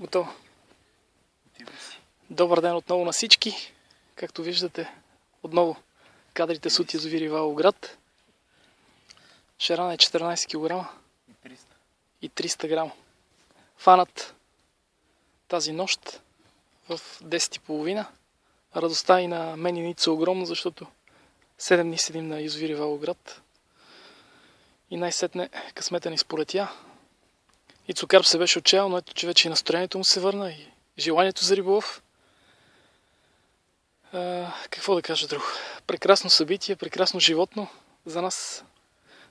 Готово. Добър ден отново на всички. Както виждате, отново кадрите с от язовир Ивайловград. Шарана е 14 кг и 300 грама. Фанат тази нощ в 10:30. Радостта и на мен и Ница е огромна, защото 7 дни седим на язовир Ивайловград. И най-сетне късмета ни сполетя. И Цукарп се беше отчаял, но ето, че вече и настроението му се върна и желанието за риболов. Какво да кажа друго? Прекрасно събитие, прекрасно животно. За нас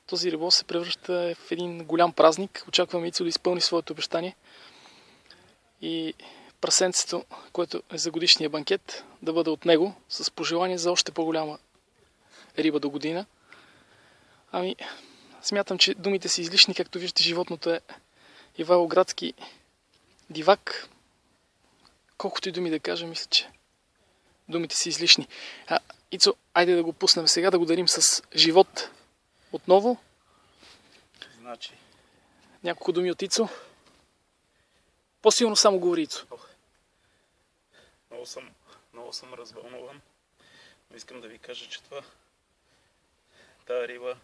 този риболов се превръща в един голям празник. Очакваме Ицо да изпълни своето обещание. И прасенцето, което е за годишния банкет, да бъде от него, с пожелание за още по-голяма риба до година. Смятам, че думите са излишни. Както виждате, животното е ивайловградски дивак. Колкото и думи да кажа, мисля, че думите са излишни. Ицо, айде да го пуснем сега, да го дарим с живот отново. Значи. Няколко думи от Ицо. По-силно само говори Ицо. Много съм развълнуван. Но искам да ви кажа, че тая риба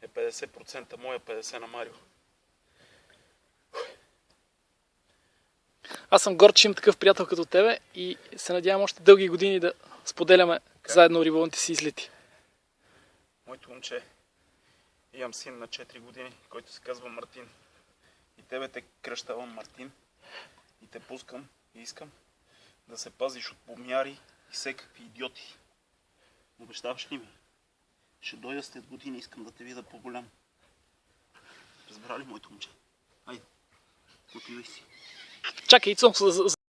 е 50% моя, 50% на Марио. Аз съм горд, че имам такъв приятел като тебе и се надявам още дълги години да споделяме заедно риболовните си излети. Моето момче, имам син на 4 години, който се казва Мартин. И тебе те кръщавам Мартин. И те пускам и искам да се пазиш от помяри и всекакви идиоти. Обещаваш ли ми? Ще дойда след години, искам да те видя по-голям. Разбра ли, моето момче? Айде, отивай си. Чакай, Ицо,